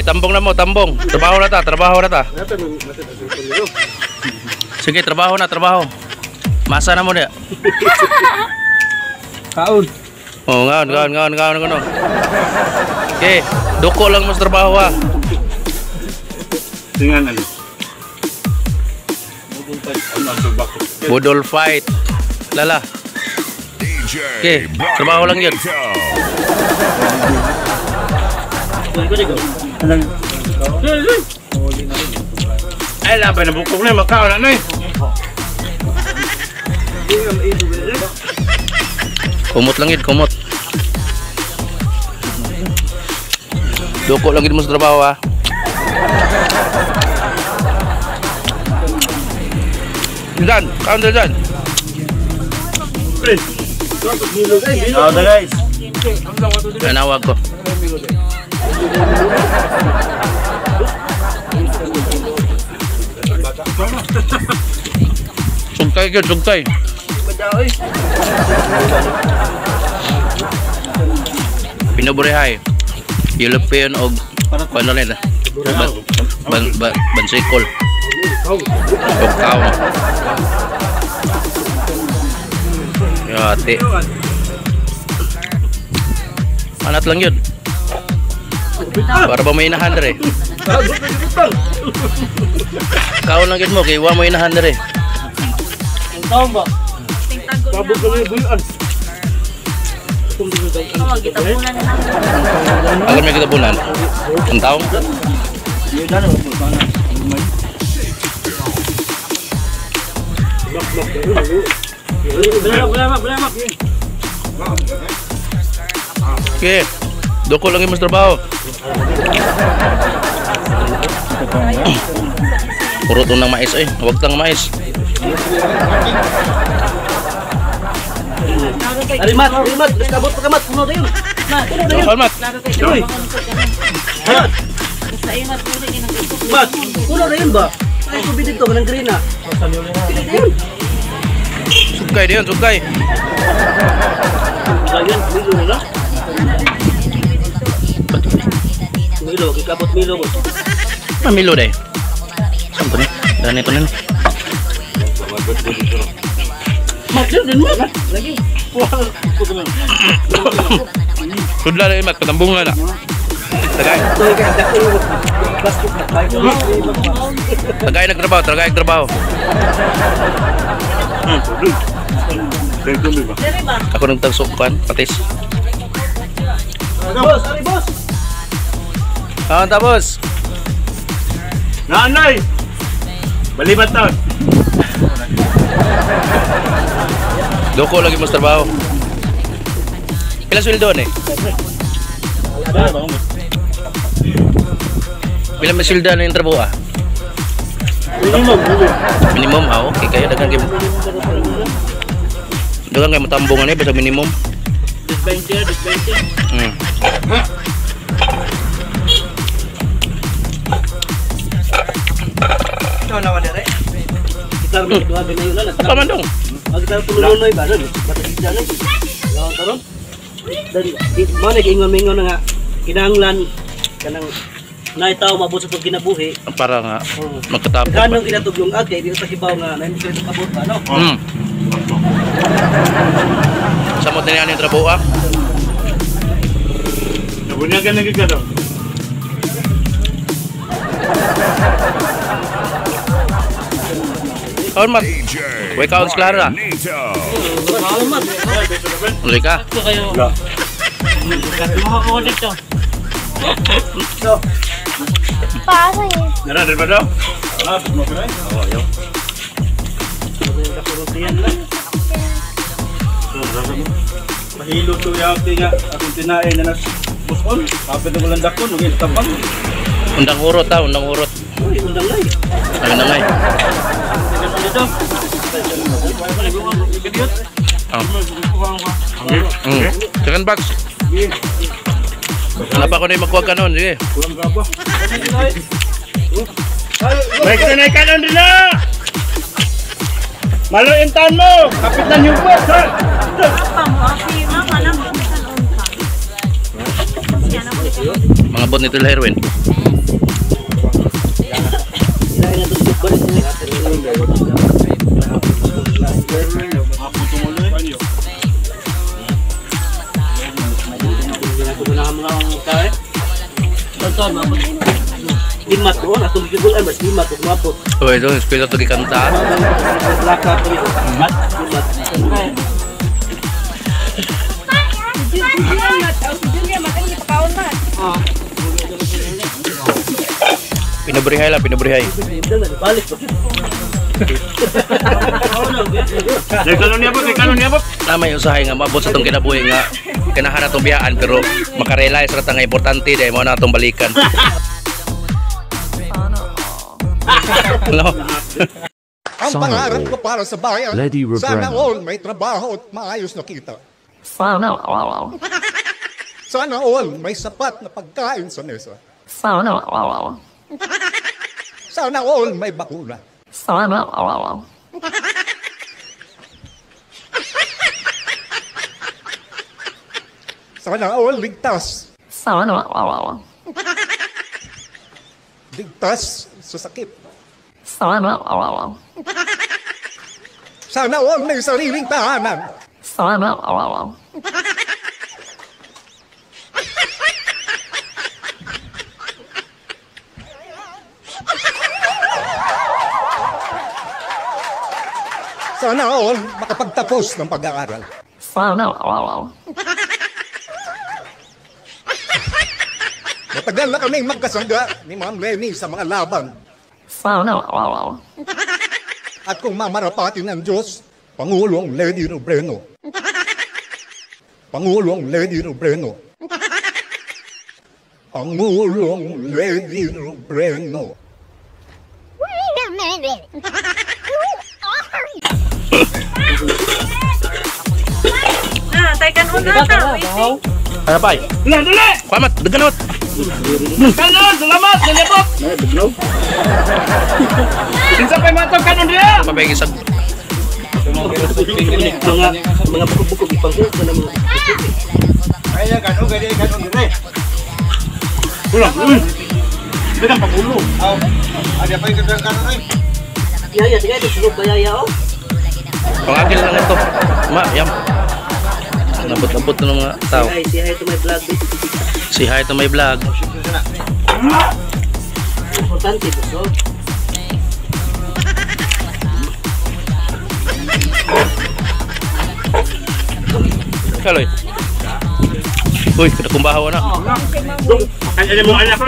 tambong na mo, tambong. Trabaho na ta, trabaho na ta. Sige, trabaho na, trabaho. Masa na mo niya. Kaon. Oh, ngaon. Okay, doko lang mas trabaho ha. Tingnan ano. Budol fight. Lala. Okay, trabaho lang yun. Ay, laban na bukong na, makaon na eh. Kumot lang yun, kumot. Doko lang yun mo sa trabaho ha. Diyan, kaon dyan. Oh, guys. Nanawag ko. Sugtay yun, sugtay. Pinuburihay. European o paano rin bansikol. Pagkaw. Yate. Anat lang yun. Para ba may inahan rin? Kaon lang yun mo, kaya mo inahan rin. Ang taon ba? Babog ka na yung buyan. Gitabunan na lang. Alam niya gitabunan? Ang taong? Belamak. Okay, doko lang yung mas trabaho. Puro ito ng mais eh, huwag tang mais. Arimat, kabot pa kamat, puno na yun. Kalmat. Mat, puno na yun ba? Ay, kubid dito, manang green na. Sugkay diyan, sugkay. Ayan, milo na lang. Milo, kikabot milo mo. Mamilo deh. Saan ito nih? Dan ito nih. Maksud din mo na. Lagi. Sudah na imat, patambong na na. Tagay. Tagay nagtrabaho. Ako nang tagsukan, patis. Boss, ari boss. Tapos. Nanay! Balibat taon. Doko lagi mas trabaho. Pila sweldo ni? Pila mas sweldo na yung trabaho ah? Minimum ah, okay kayo dagang game. Dagang kayo matambungan eh basta minimum. 20. Ito naman dire. Kita rin dua binayo na. Apa man dong? Kita tululoy ba ron? Basta kita na. Lawan karon. Dari mo na ingon-ingon nga kinahanglan kanang naitaw mabot sa pagkinabuhi Para nga magkatapos. kanang kinatuglong ag kay dito sa hibaw nga namin sa kabot ba no. Samot na yan yung trabaho ah. Nabunyagan na gigado. Kaon mat. Way kaon sklara. Salamat. Ulit ka. Ito kayo. Katuha ko dito. So, Paasa yun. Nara, dito ba daw? Mo ka rin? Oo, ayaw. kasurutian lang. Mahilo to yung tinga. Akong tinain na nag-puson. Kapit na walang dakon. Nungin, tapang. Undang urot ah, undang urot. Uy, undang ngay. Ay, nangay. Dito. Second box. Kenapa ko na yung magkuha kanon? Sige. Kulang ka ba? Baik na kanon din na! Malo yung taon mo! Kapit na yung boss, ha? Mga bot nito Herwin. kinain na ito balik sini. Ako tumuloy. Ako na mga kain. Tonton, mabot. Limat doon, atong bigulan, mas limat, mabot. Oh, ito, espilo ito gikanta. Laka ito yun. Limat. Pinabrihay lang, pinabrihay. Balik po. Kanon niya po. May usahay nga maabot sa itong kinabuhi nga kanahan na itong biyaan pero makarealize na nga importante dahil mo na itong balikan. Hello? Ang pangarap ko para sa bayan, sana all may trabaho at maayos na kita. Sana all may sapat na pagkain sa mesa. Sana all may bakuna. Sana all ligtas. Ligtas sa sakit. Sana all may sariling tahanan. Sana all makapagtapos ng pag-aaral. Matagal na kaming magkasangga ni Ma'am Lenny sa mga laban. At kung mamarapatin ng Diyos, Pangulong Lady Robredo. Pangulong Lady Robredo. Pangulong Lady Robredo. Wait a minute. Taikan mo na ito. Ano pa? Dali! Kwamat, daganot! Kanon, salamat! Nalipot! Kinsa pa matog kanon diya? Mabay isag. Mga buko-buko ipangkuk na mga. Kaya kanon, gani kanon dire. Ulang. Dito pa pulo. Ada pa yung kanon ay. Yaya, sige, sunod ba yaya oh? Pangagil lang ito. Yam. Nabot-nabot na ng mga tao. Say hi to my vlog. Say hi to my vlog. Importante po, so. Kaloy. Uy, kumbahaw na. Ano mo anak ko?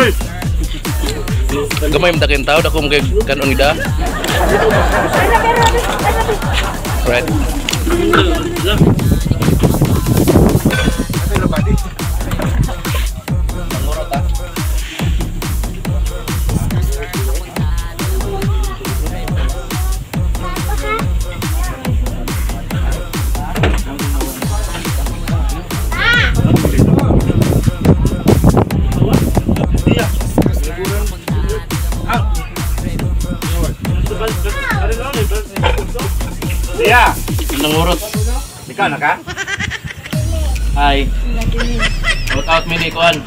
Gamay madakin tao, dako mga kanon ida. Right. Iya. Nangurot. Ikaw na ka? Hi. Shout out mini kuan.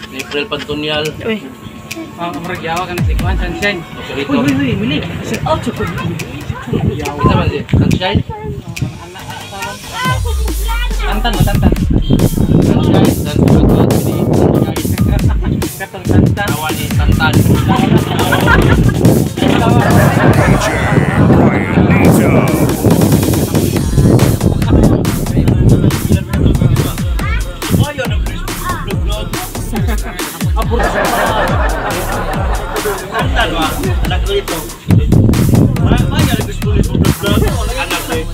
Ni April Pantunyal. Uy. Maragyawa ka na si Kuan Sunshine. Uy, mili. Shout out sa ko. Kita man si Sunshine. Tantan. Sunshine dan shout out mini Katong tantan. Nawani Tantan. Tantan wa. Anak ko ito. Maya lebih sulit untuk anak deh.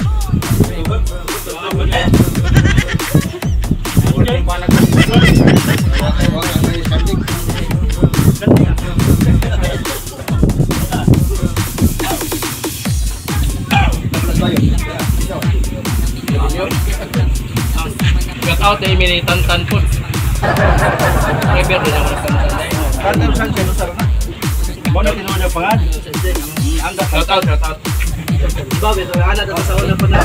Shout out dahil mini Tantan po. Rever din ako ng Tantan. Tantan Sunshine usar na. Mo na tinuod ang pangan. Angga Shout out. Bagay, so anak na sa una pa na.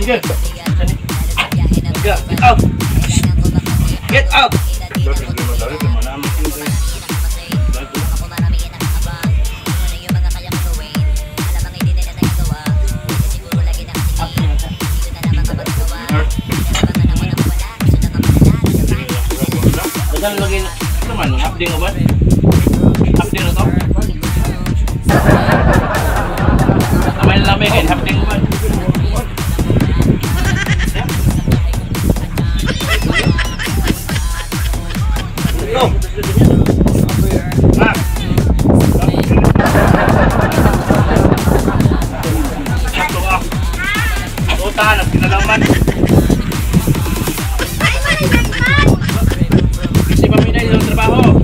Get out! Get out! Dagan lagi naman, update ba? Update na to? Namay lamig eh, update ba? Go! Ma! Sakto ka! Tuta, nagkinalaman! Kasi paminay yung trabaho!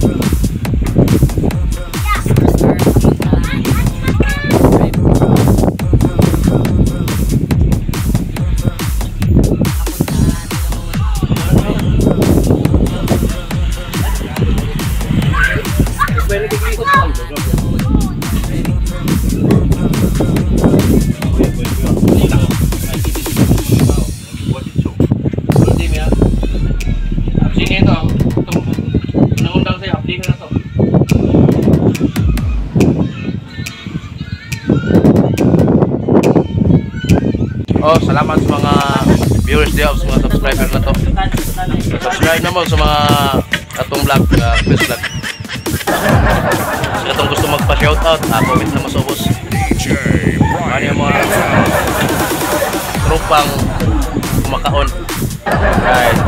Oh, salamat sa mga viewers diyo, sa mga subscriber na to. Subscribe na mo sa mga atong vlog, best vlog. Sa atong gusto magpa-shoutout, comment na mo sa ubos. Ano yung mga tropang kumakaon. Right.